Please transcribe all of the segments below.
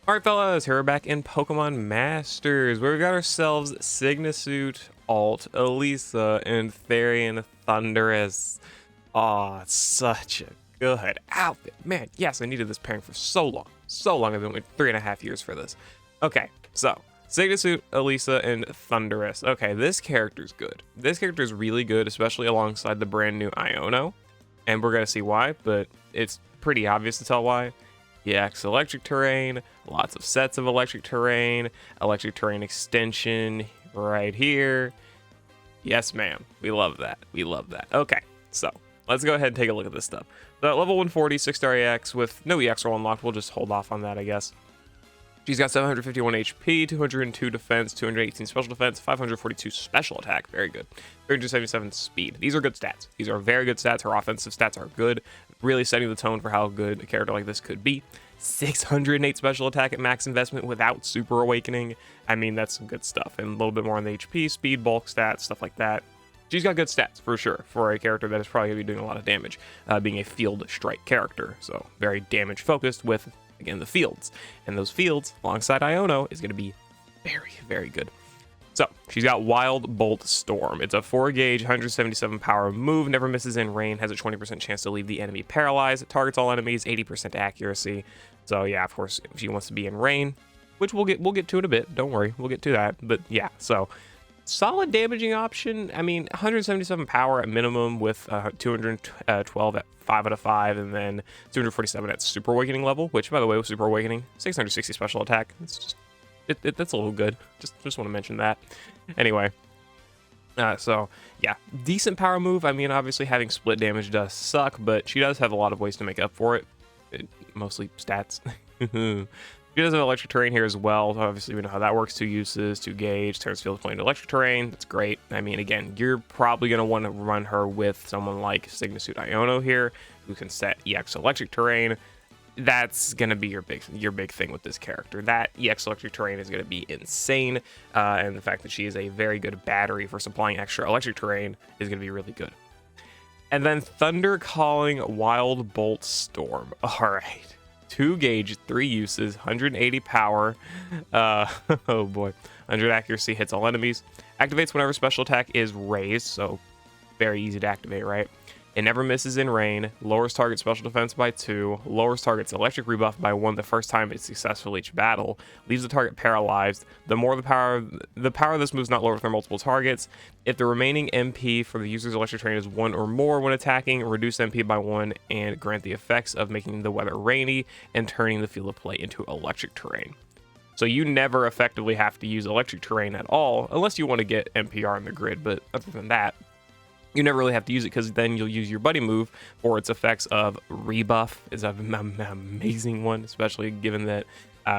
Alright fellas, here we're back in Pokemon Masters, where we got ourselves Sygna Suit, Alt, Elesa, and Thundurus. Aw, such a good outfit. Man, yes, I needed this pairing for so long. I've been waiting 3.5 years for this. Okay, so, Sygna Suit, Elesa, and Thundurus. Okay, this character's good. This character's really good, especially alongside the brand new Iono. And we're gonna see why, but it's pretty obvious to tell why. EX electric terrain, lots of sets of electric terrain extension right here. Yes, ma'am. We love that. Okay, so let's go ahead and take a look at this stuff. So at level 140, 6-star EX with no EX roll unlocked. We'll just hold off on that, I guess. She's got 751 HP, 202 defense, 218 special defense, 542 special attack. Very good. 377 speed. These are good stats. These are very good stats. Her offensive stats are good. Really setting the tone for how good a character like this could be. 608 special attack at max investment without Super Awakening. I mean, that's some good stuff. And a little bit more on the HP, speed, bulk stats, stuff like that. She's got good stats, for sure, for a character that is probably going to be doing a lot of damage, being a field strike character. So, very damage focused with, again, the fields. And those fields, alongside Iono, is going to be very, very good. So, she's got Wild Bolt Storm. It's a 4-gauge, 177 power move, never misses in rain, has a 20% chance to leave the enemy paralyzed, it targets all enemies, 80% accuracy. So yeah, of course, if she wants to be in rain, which we'll get to in a bit, don't worry, we'll get to that. But yeah, so solid damaging option. I mean, 177 power at minimum with 212 at 5 out of 5, and then 247 at Super Awakening level, which, by the way, with Super Awakening, 660 special attack. It's just that's a little good. Just want to mention that. Anyway, so yeah, decent power move. I mean, obviously having split damage does suck, but she does have a lot of ways to make up for it. Mostly stats. She does have electric terrain here as well. Obviously, we know how that works. 2 uses, 2 gauge, turns field plane to electric terrain. That's great. I mean, again, you're probably going to want to run her with someone like Sygna Suit Iono here, who can set EX electric terrain. That's going to be your big thing with this character. That EX electric terrain is going to be insane, and the fact that she is a very good battery for supplying extra electric terrain is going to be really good. And then Thunder Calling Wild Bolt Storm. All right. 2 gauge, 3 uses, 180 power. Oh boy. 100 accuracy, hits all enemies. Activates whenever special attack is raised, so very easy to activate, right? It never misses in rain, lowers target special defense by 2, lowers target's electric rebuff by 1 the first time it's successful each battle, leaves the target paralyzed. The power of this move is not lowered for multiple targets. If the remaining MP for the user's electric terrain is 1 or more when attacking, reduce MP by 1 and grant the effects of making the weather rainy and turning the field of play into electric terrain. So you never effectively have to use electric terrain at all, unless you want to get NPR in the grid, but other than that, you never really have to use it, because then you'll use your buddy move for its effects of rebuff. Is an amazing one, especially given that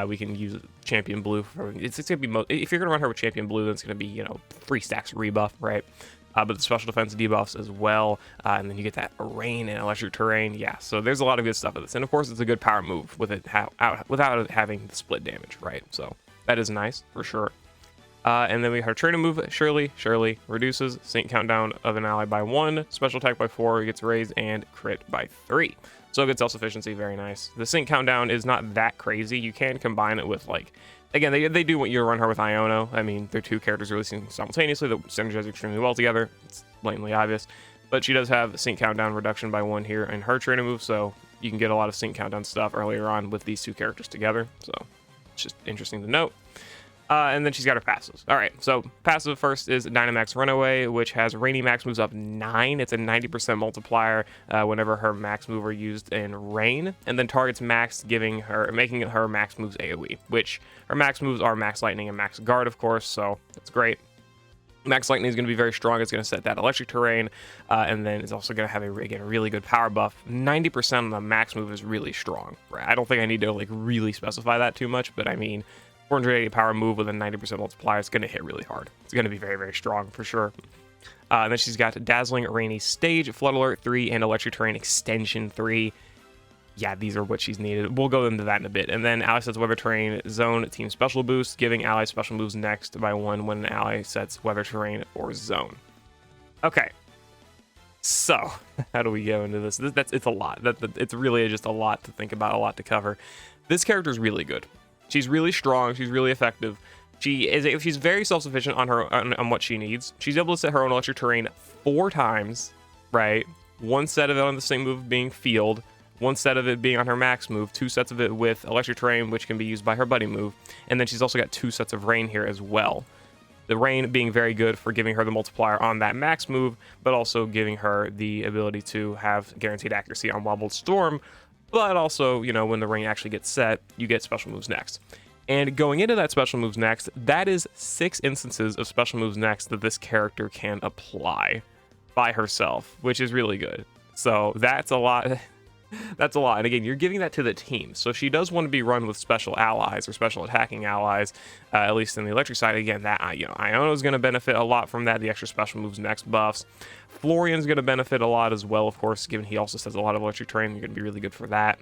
we can use Champion Blue. It's going to be, if you're going to run her with Champion Blue, then it's going to be, 3 stacks of rebuff, right? But the special defense debuffs as well, and then you get that rain and electric terrain. Yeah, so there's a lot of good stuff with this, and of course it's a good power move with it without it having the split damage, right? So that is nice for sure. And then we have her training move, Shirley, reduces sync countdown of an ally by 1, special attack by 4, gets raised, and crit by 3. So good self-sufficiency, very nice. The sync countdown is not that crazy. You can combine it with, like, again, they do want you to run her with Iono. I mean, they're 2 characters releasing simultaneously that synergize extremely well together. It's blatantly obvious. But she does have sync countdown reduction by 1 here in her training move, so you can get a lot of sync countdown stuff earlier on with these 2 characters together. So it's just interesting to note. And then she's got her passives. All right, so passive first is Dynamax Runaway, which has Rainy Max moves up 9. It's a 90% multiplier whenever her max move are used in rain, and then targets max, making her max moves AoE, which her max moves are Max Lightning and Max Guard, of course, so that's great. Max Lightning is going to be very strong. It's going to set that electric terrain, and then it's also going to have a really good power buff. 90% of the max move is really strong, right? I don't think I need to really specify that too much, but I mean, 480 power move with a 90% multiplier, it's going to hit really hard. It's going to be very, very strong for sure. And then she's got Dazzling Rainy Stage, Flood Alert 3, and Electric Terrain Extension 3. Yeah, these are what she's needed. We'll go into that in a bit. And then ally sets Weather Terrain Zone Team Special Boost, giving ally special moves next by 1 when an ally sets Weather Terrain or Zone. Okay. So, how do we go into this? It's a lot. It's really just a lot to think about, a lot to cover. This character is really good. She's really strong. She's really effective. She's very self-sufficient on what she needs. She's able to set her own electric terrain 4 times, right? 1 set of it on the same move being field, 1 set of it being on her max move, 2 sets of it with electric terrain, which can be used by her buddy move, and then she's also got 2 sets of rain here as well. The rain being very good for giving her the multiplier on that max move, but also giving her the ability to have guaranteed accuracy on Wild Bolt Storm, but also, you know, when the rain actually gets set, you get special moves next. And going into that special moves next, that is 6 instances of special moves next that this character can apply by herself, which is really good. So that's a lot. That's a lot. And again, you're giving that to the team. So she does want to be run with special allies or special attacking allies, at least in the electric side. Again, that, you know, Iono is going to benefit a lot from that, the extra special moves next buffs. Florian's going to benefit a lot as well, of course, given he also says a lot of electric terrain. You're going to be really good for that.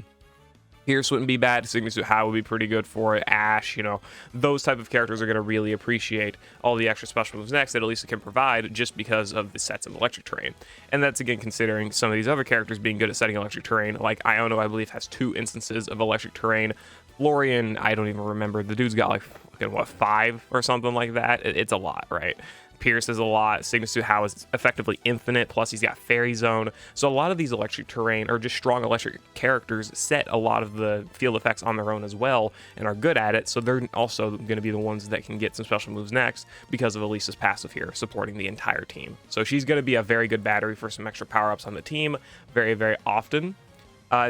Pierce wouldn't be bad. Sygna How would be pretty good for it. Ash, you know, those type of characters are going to really appreciate all the extra special moves next that Elesa can provide just because of the sets of electric terrain. And that's, again, considering some of these other characters being good at setting electric terrain. Like Iono, I believe, has 2 instances of electric terrain. Florian, I don't even remember. The dude's got like, what, 5 or something like that? It's a lot, right? Pierce is a lot. Sygna How is effectively infinite, plus he's got Fairy Zone. So a lot of these electric terrain or just strong electric characters set a lot of the field effects on their own as well and are good at it. So they're also going to be the ones that can get some special moves next because of Elisa's passive here supporting the entire team. So she's going to be a very good battery for some extra power-ups on the team very, very often.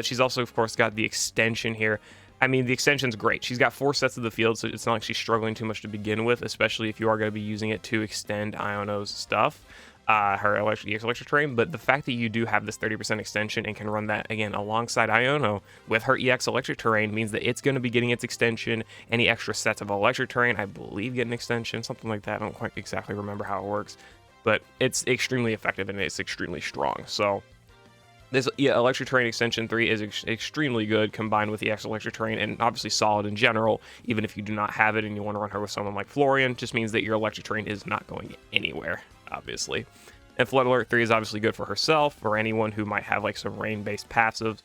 She's also, of course, got the extension here. I mean, the extension's great. She's got 4 sets of the field, so it's not like she's struggling too much to begin with, especially if you are going to be using it to extend Iono's stuff, her electric terrain. But the fact that you do have this 30% extension and can run that, again, alongside Iono with her EX electric terrain means that it's going to be getting its extension. Any extra sets of electric terrain, I believe, get an extension, something like that. I don't quite exactly remember how it works. But it's extremely effective and it's extremely strong. So this electric terrain extension 3 is extremely good combined with the EX electric terrain and obviously solid in general. Even if you do not have it and you want to run her with someone like Florian, just means that your electric terrain is not going anywhere, obviously. And Flood Alert 3 is obviously good for herself or anyone who might have like some rain-based passives.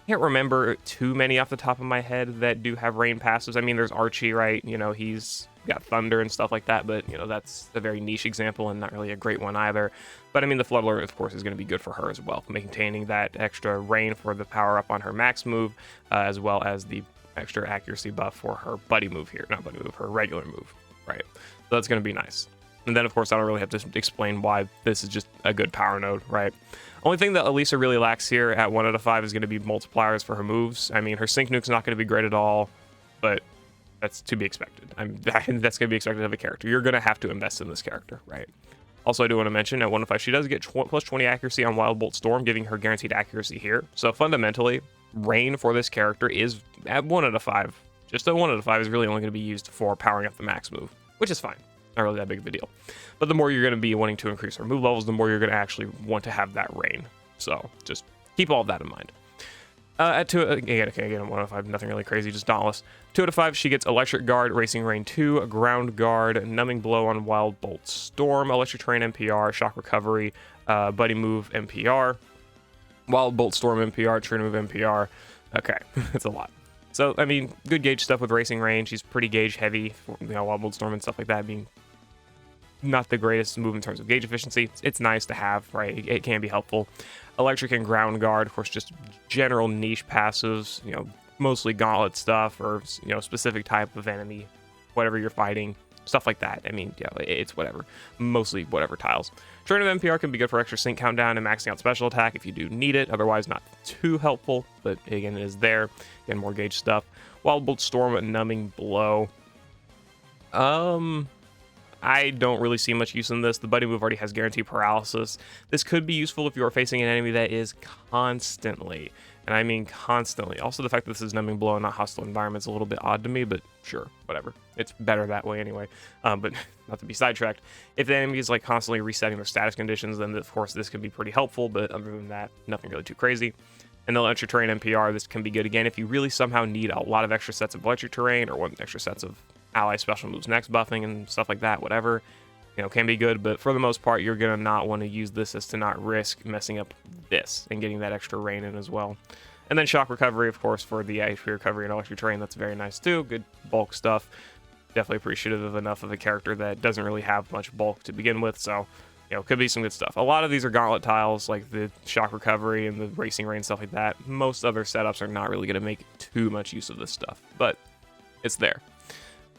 Can't remember too many off the top of my head that do have rain passives. I mean, there's Archie, right? You know, he's got thunder and stuff like that, but you know, that's a very niche example and not really a great one either. But I mean, the Flood Alert, of course, is going to be good for her as well, maintaining that extra rain for the power up on her max move, as well as the extra accuracy buff for her buddy move here, not buddy move, her regular move, right? So that's going to be nice. And then, of course, I don't really have to explain why this is just a good power node, right? Only thing that Elesa really lacks here at 1 out of 5 is going to be multipliers for her moves. I mean, her Sync Nuke's not going to be great at all, but that's to be expected. That's going to be expected of a character. You're going to have to invest in this character, right? Also, I do want to mention at 1 out of 5, she does get plus 20 accuracy on Wild Bolt Storm, giving her guaranteed accuracy here. So fundamentally, Rain for this character is at 1 out of 5. Just at 1 out of 5 is really only going to be used for powering up the max move, which is fine. Not really that big of a deal. But the more you're going to be wanting to increase her move levels, the more you're going to actually want to have that Rain. So just keep all of that in mind. At 2, again, 1 out of 5, nothing really crazy, just Dauntless. 2 out of 5, she gets Electric Guard, Racing Rain 2, Ground Guard, Numbing Blow on Wild Bolt Storm, Electric Terrain NPR, Shock Recovery, Buddy Move NPR, Wild Bolt Storm NPR, Train Move NPR. Okay, it's a lot. So, I mean, good gauge stuff with Racing Rain. She's pretty gauge heavy, for, you know, Wild Bolt Storm and stuff like that being not the greatest move in terms of gauge efficiency. It's nice to have, right? It can be helpful. Electric and Ground Guard, of course, just general niche passives, you know, mostly gauntlet stuff or, you know, specific type of enemy, whatever you're fighting, stuff like that. I mean, yeah, it's whatever. Mostly whatever tiles. Train of NPR can be good for extra sync countdown and maxing out special attack if you do need it. Otherwise, not too helpful, but again, it is there. Again, more gauge stuff. Wild Bolt Storm and Numbing Blow. I don't really see much use in this. The buddy move already has guaranteed paralysis. This could be useful if you are facing an enemy that is constantly, and I mean constantly. Also, the fact that this is Numbing Blow and not hostile environment is a little bit odd to me, but sure, whatever. It's better that way anyway. But not to be sidetracked. If the enemy is like constantly resetting their status conditions, then of course this could be pretty helpful, but other than that, nothing really too crazy. And the Electric Terrain NPR, this can be good again if you really somehow need a lot of extra sets of Electric Terrain or one extra sets of ally special moves next buffing and stuff like that, whatever, you know, can be good. But for the most part, you're gonna not want to use this as to not risk messing up this and getting that extra rain in as well. And then shock recovery, of course, for the HP recovery and electric terrain. That's very nice too. Good bulk stuff. Definitely appreciative of enough of a character that doesn't really have much bulk to begin with. So, you know, could be some good stuff. A lot of these are gauntlet tiles, like the shock recovery and the racing rain, stuff like that. Most other setups are not really going to make too much use of this stuff, but it's there.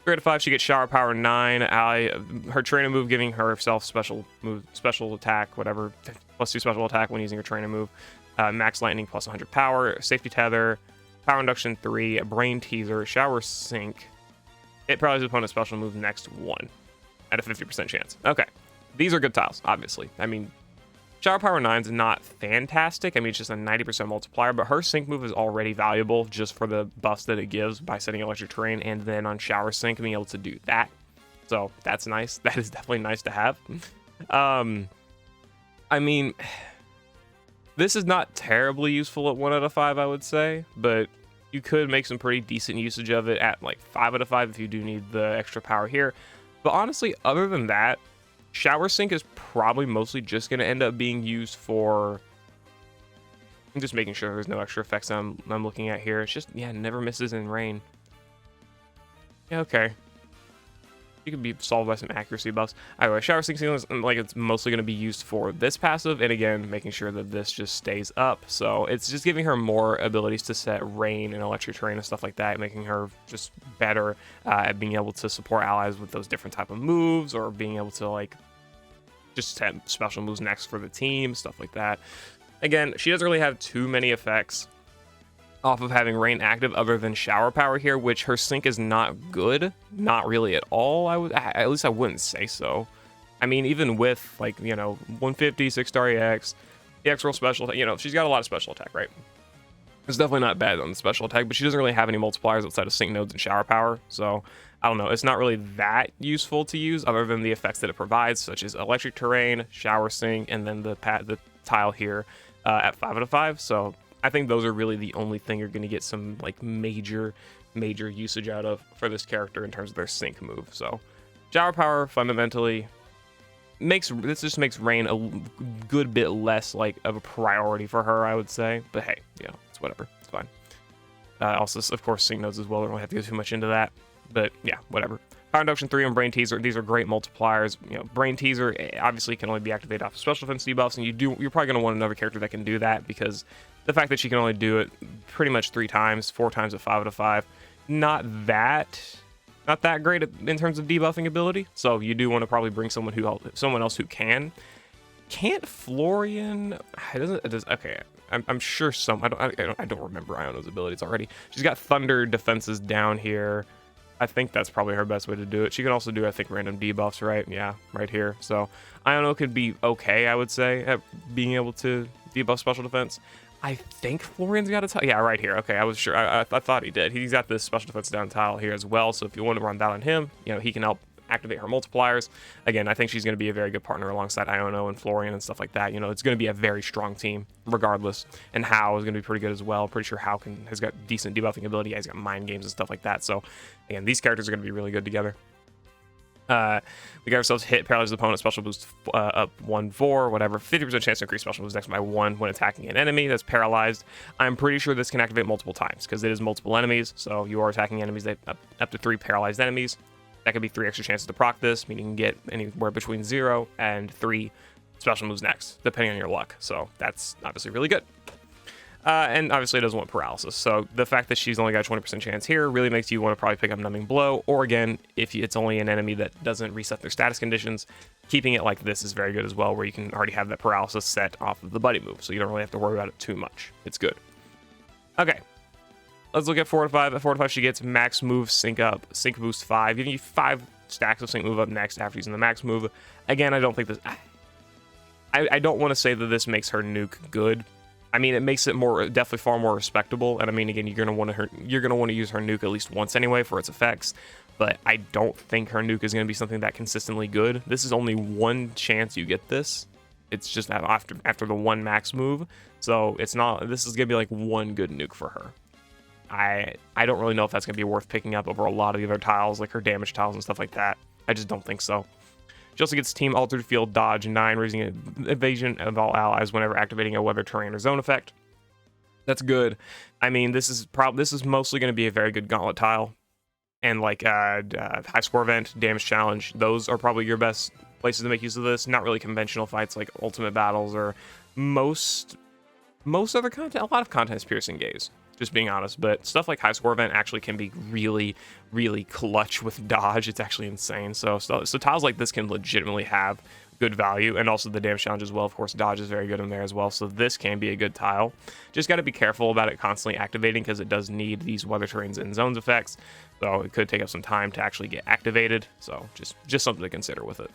3 out of 5, she gets shower power 9. Her trainer move giving herself special attack, whatever, +2 special attack when using her trainer move. Max lightning plus 100 power, safety tether, power induction 3, brain teaser, shower sink. It paralyzes opponent's special move next 1 at a 50% chance. Okay, these are good tiles, obviously. I mean, shower power 9 is not fantastic. I mean, it's just a 90% multiplier, but her sync move is already valuable just for the buffs that it gives by setting electric terrain, and then on shower sync being able to do that. So that's nice. That is definitely nice to have. I mean, this is not terribly useful at 1 out of 5, I would say, but you could make some pretty decent usage of it at like 5 out of 5 if you do need the extra power here. But honestly, other than that, shower sync is probably mostly just going to end up being used for... I'm just making sure there's no extra effects I'm looking at here. It's just, yeah, never misses in rain. Yeah, okay. You could be solved by some accuracy buffs. Anyway, shower sync seems like it's mostly going to be used for this passive, and again, making sure that this just stays up. So it's just giving her more abilities to set rain and electric terrain and stuff like that, making her just better at being able to support allies with those different type of moves, or being able to like just set special moves next for the team, stuff like that. Again, she doesn't really have too many effects off of having rain active other than shower power here, which her sync is not good, not really at all. At least I wouldn't say so. I mean, even with like, you know, 150 6-star EX, the EX roll special, you know, she's got a lot of special attack, right? It's definitely not bad on the special attack, but she doesn't really have any multipliers outside of sync nodes and shower power. So I don't know, it's not really that useful to use other than the effects that it provides, such as electric terrain, shower sync, and then the tile here at 5 out of 5. So I think those are really the only thing you're going to get some like major usage out of for this character in terms of their sync move. So shower power fundamentally just makes rain a good bit less like of a priority for her, I would say. But hey, you know, it's whatever, it's fine. Also, of course, sync nodes as well. We don't have to go too much into that, but yeah, whatever. Power induction 3 and brain teaser, these are great multipliers. You know, brain teaser obviously can only be activated off of special defense debuffs, and you're probably going to want another character that can do that, because the fact that she can only do it pretty much 4 times at 5 out of 5, not that great in terms of debuffing ability. So you do want to probably bring someone else who can. Can't Florian? Okay, I'm sure I don't remember Iono's abilities already. She's got thunder defenses down here. I think that's probably her best way to do it. She can also do, I think, random debuffs, right? Yeah, right here. So Iono could be okay, I would say, at being able to debuff special defense. I think Florian's got a tile. Yeah, right here. Okay, I was sure. I thought he did. He's got this special defense down tile here as well. So if you want to run that on him, you know, he can help activate her multipliers. Again, I think she's going to be a very good partner alongside Iono and Florian and stuff like that. You know, it's going to be a very strong team regardless. And Hao is going to be pretty good as well. Pretty sure Hao has got decent debuffing ability. He's got mind games and stuff like that. So again, these characters are going to be really good together. We got ourselves hit, paralyzes opponent, special boost up 1/4, whatever. 50% chance to increase special boost next by 1 when attacking an enemy that's paralyzed. I'm pretty sure this can activate multiple times because it is multiple enemies. So you are attacking enemies that up to 3 paralyzed enemies. That could be 3 extra chances to proc this, meaning you can get anywhere between 0 and 3 special moves next, depending on your luck. So that's obviously really good. And obviously it doesn't want paralysis. So the fact that she's only got a 20% chance here really makes you want to probably pick up Numbing Blow. Or again, if it's only an enemy that doesn't reset their status conditions, keeping it like this is very good as well, where you can already have that paralysis set off of the buddy move. So you don't really have to worry about it too much. It's good. Okay. Let's look at 4 to 5. At 4 to 5, she gets max move sync up, sync boost 5, giving you 5 stacks of sync move up next after using the max move. Again, I don't think this... I don't want to say that this makes her nuke good. I mean, it makes it definitely far more respectable. And I mean, again, you're gonna want to use her nuke at least once anyway for its effects. But I don't think her nuke is gonna be something that consistently good. This is only one chance you get this. It's just after the 1 max move. So it's not. This is gonna be like 1 good nuke for her. I don't really know if that's gonna be worth picking up over a lot of the other tiles, like her damage tiles and stuff like that. I just don't think so. She also gets Team Altered Field Dodge 9, raising evasion of all allies whenever activating a weather, terrain, or zone effect. That's good. I mean, this is mostly going to be a very good gauntlet tile, and like high score event, damage challenge. Those are probably your best places to make use of this. Not really conventional fights like ultimate battles or most other content. A lot of content is piercing gaze, just being honest. But stuff like high score event actually can be really, really clutch with dodge. It's actually insane. So tiles like this can legitimately have good value, and also the damage challenge as well. Of course, dodge is very good in there as well, so this can be a good tile. Just got to be careful about it constantly activating, because it does need these weather terrains and zones effects, so it could take up some time to actually get activated. So just something to consider with it.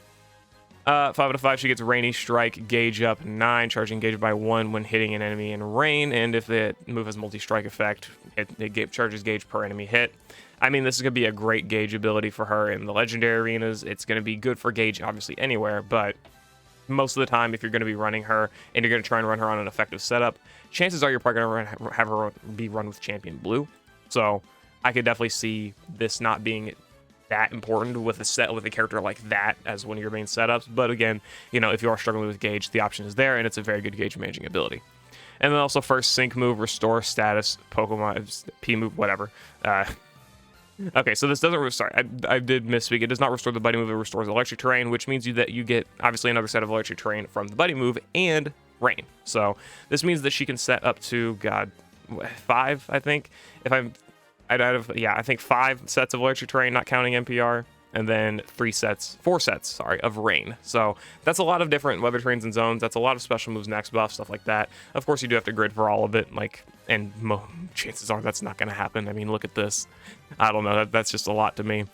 5 out of 5, she gets Rainy Strike, gauge up 9, charging gauge by 1 when hitting an enemy in rain, and if the move has multi-strike effect, it charges gauge per enemy hit. I mean, this is going to be a great gauge ability for her in the legendary arenas. It's going to be good for gauge, obviously, anywhere, but most of the time, if you're going to be running her and you're going to try and run her on an effective setup, chances are you're probably going to have her be run with Champion Blue. So I could definitely see this not being that important with a character like that as one of your main setups. But again, you know, if you are struggling with gauge, the option is there, and it's a very good gauge managing ability. And then also first sync move, restore status, Pokemon P move, whatever. Okay, so this doesn't. Sorry, I did misspeak. It does not restore the buddy move. It restores electric terrain, which means that you get obviously another set of electric terrain from the buddy move and rain. So this means that she can set up to 5, I think. I think 5 sets of electric terrain, not counting NPR, and then 4 sets, of rain. So that's a lot of different weather terrains and zones. That's a lot of special moves, next buff, stuff like that. Of course, you do have to grid for all of it, and chances are that's not going to happen. I mean, look at this. I don't know. That's just a lot to me.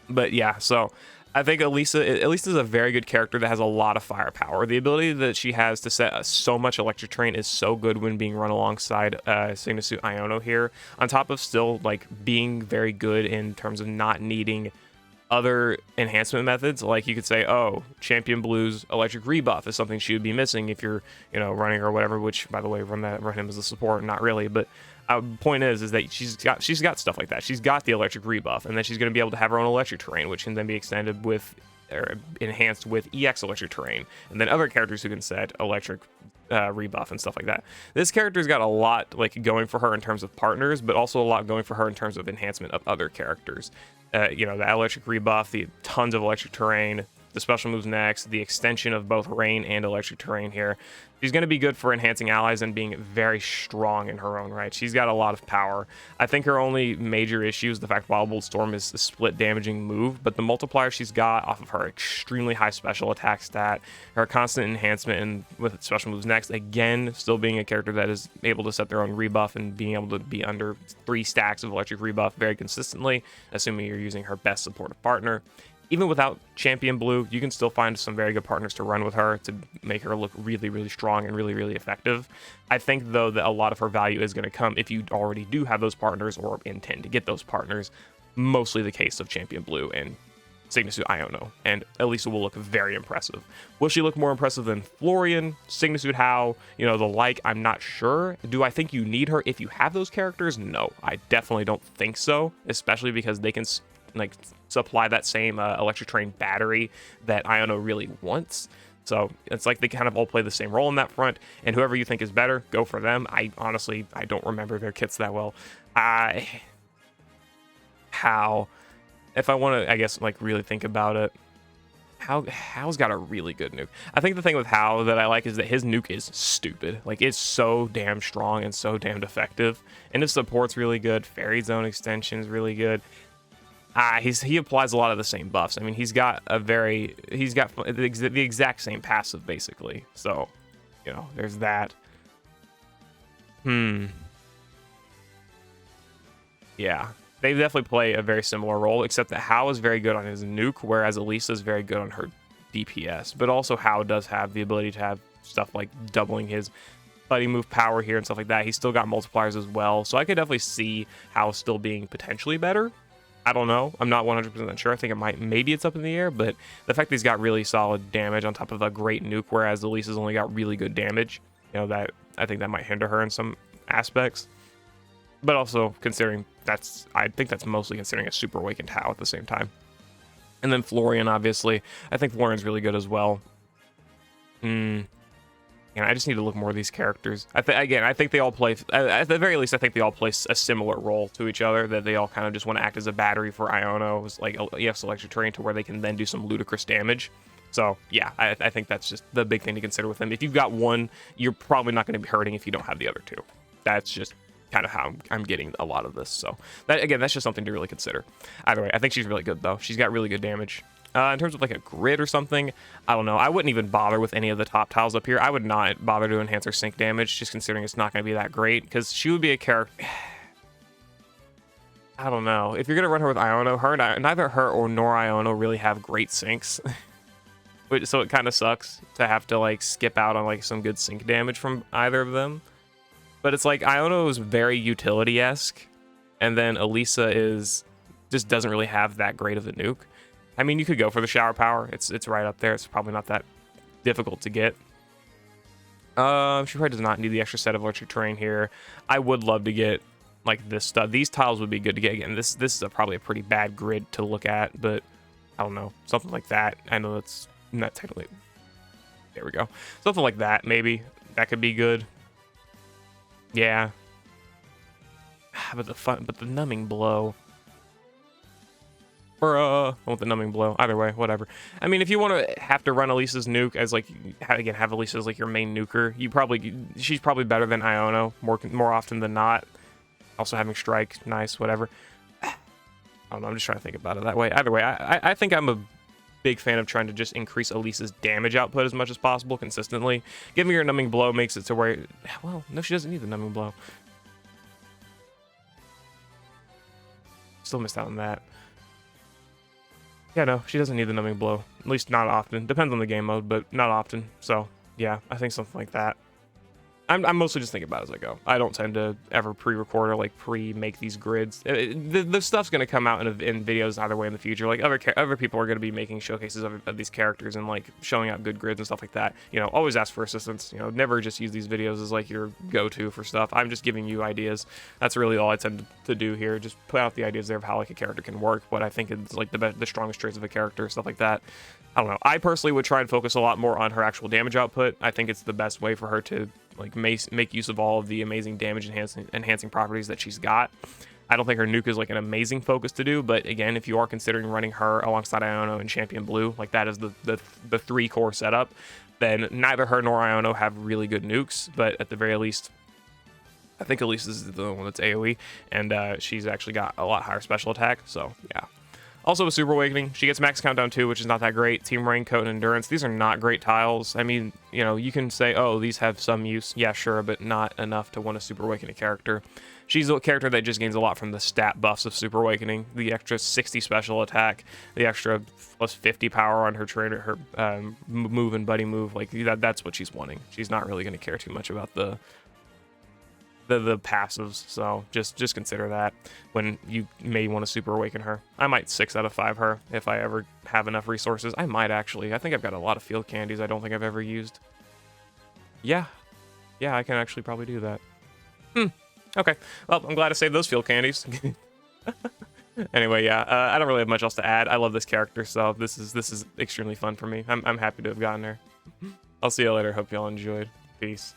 But yeah, so I think Elesa is a very good character that has a lot of firepower. The ability that she has to set so much electric terrain is so good when being run alongside Sygna Suit Iono here, on top of still being very good in terms of not needing other enhancement methods. Like you could say, oh, Champion Blue's electric rebuff is something she would be missing if you're, running or whatever, which by the way, run him as a support, not really, but point is that she's got stuff like that. She's got the electric rebuff, and then she's going to be able to have her own electric terrain, which can then be extended with or enhanced with EX electric terrain, and then other characters who can set electric rebuff and stuff like that. This character's got a lot going for her in terms of partners, but also a lot going for her in terms of enhancement of other characters. The electric rebuff, the tons of electric terrain, the special moves next, the extension of both rain and electric terrain here. She's going to be good for enhancing allies and being very strong in her own right. She's got a lot of power. I think her only major issue is the fact Wild Bolt Storm is a split damaging move, but the multiplier she's got off of her extremely high special attack stat, her constant enhancement and with special moves next, again, still being a character that is able to set their own rebuff and being able to be under 3 stacks of electric rebuff very consistently, assuming you're using her best supportive partner. Even without Champion Blue, you can still find some very good partners to run with her to make her look really, really strong and really, really effective. I think, though, that a lot of her value is going to come if you already do have those partners or intend to get those partners. Mostly the case of Champion Blue and Sygna Suit Iono, and Elesa will look very impressive. Will she look more impressive than Florian, Sygna Suit How, I'm not sure. Do I think you need her if you have those characters? No, I definitely don't think so, especially because they can supply that same electric terrain battery that Iono really wants. So it's like they kind of all play the same role in that front, and whoever you think is better, go for them. I don't remember their kits that well. If I want to, really think about it, How's got a really good nuke. I think the thing with How that I like is that his nuke is stupid. It's so damn strong and so damned effective, and his support's really good. Fairy Zone extension is really good. He applies a lot of the same buffs. I mean, he's got the exact same passive basically. So, there's that. Yeah, they definitely play a very similar role, except that How is very good on his nuke, whereas Elesa is very good on her DPS. But also How does have the ability to have stuff like doubling his buddy move power here and stuff like that. He's still got multipliers as well, so I could definitely see How still being potentially better. I don't know. I'm not 100% sure. I think maybe it's up in the air, but the fact that he's got really solid damage on top of a great nuke, whereas Elisa's only got really good damage, that I think that might hinder her in some aspects. But also considering I think that's mostly considering a super awakened How at the same time. And then Florian, obviously. I think Florian's really good as well. And I just need to look more at these characters. I think they all play, at the very least, I think they all play a similar role to each other, that they all kind of just want to act as a battery for Iono's, like, EF's electric terrain, to where they can then do some ludicrous damage. So, yeah, I think that's just the big thing to consider with them. If you've got one, you're probably not going to be hurting if you don't have the other two. That's just kind of how I'm getting a lot of this. So, that, again, that's just something to really consider. Either way, I think she's really good, though. She's got really good damage. In terms of like a grid or something, I don't know. I wouldn't even bother with any of the top tiles up here. I would not bother to enhance her sync damage, just considering it's not going to be that great, because she would be a character... I don't know. If you're going to run her with Iono, neither her nor Iono really have great syncs. So it kind of sucks to have to like skip out on like some good sync damage from either of them. But it's like Iono is very utility-esque, and then Elesa just doesn't really have that great of a nuke. I mean, you could go for the shower power. It's right up there. It's probably not that difficult to get. She probably does not need the extra set of electric terrain here. I would love to get like this stuff. These tiles would be good to get. Again, this is probably a pretty bad grid to look at, but I don't know, something like that. I know that's not technically. There we go. Something like that, maybe that could be good. Yeah. But the numbing blow. I want the numbing blow. Either way, whatever. I mean, if you want to have to run Elisa's nuke as like, again, have Elisa as like your main nuker, she's probably better than Iono more often than not. Also having strike, nice, whatever. I don't know. I'm just trying to think about it that way. Either way, I think I'm a big fan of trying to just increase Elisa's damage output as much as possible consistently. Giving her a numbing blow makes it to where, well, no, she doesn't need the numbing blow. Still missed out on that. Yeah, no, she doesn't need the numbing blow. At least not often. Depends on the game mode, but not often. So, yeah, I think something like that. I'm mostly just thinking about it as I go. I don't tend to ever pre-record or like pre-make these grids. The stuff's going to come out in videos either way in the future. Like other people are going to be making showcases of these characters and like showing out good grids and stuff like that. You know, always ask for assistance. You know, never just use these videos as like your go-to for stuff. I'm just giving you ideas. That's really all I tend to do here. Just put out the ideas there of how like a character can work, what I think is like the strongest traits of a character, stuff like that. I don't know. I personally would try and focus a lot more on her actual damage output. I think it's the best way for her to like make use of all of the amazing damage enhancing properties that she's got. I don't think her nuke is like an amazing focus to do, but again, if you are considering running her alongside Iono and Champion Blue, like that is the three core setup, then neither her nor Iono have really good nukes, but at the very least, I think Elisa is the one that's AoE, and she's actually got a lot higher special attack, so yeah. Also with Super Awakening, she gets max countdown too, which is not that great. Team Raincoat and Endurance, these are not great tiles. I mean, you know, you can say, oh, these have some use. Yeah, sure, but not enough to want to Super Awaken a character. She's a character that just gains a lot from the stat buffs of Super Awakening. The extra 60 special attack, the extra plus 50 power on her trainer, her move and buddy move. Like, that's what she's wanting. She's not really going to care too much about the passives, so just consider that when you may want to Super Awaken her. I might 6 out of 5 her if I ever have enough resources. I might actually. I think I've got a lot of field candies I don't think I've ever used. Yeah, I can actually probably do that. Okay, well, I'm glad I saved those field candies. Anyway, yeah, I don't really have much else to add. I love this character, so this is extremely fun for me. I'm happy to have gotten her. I'll see you later. Hope y'all enjoyed. Peace.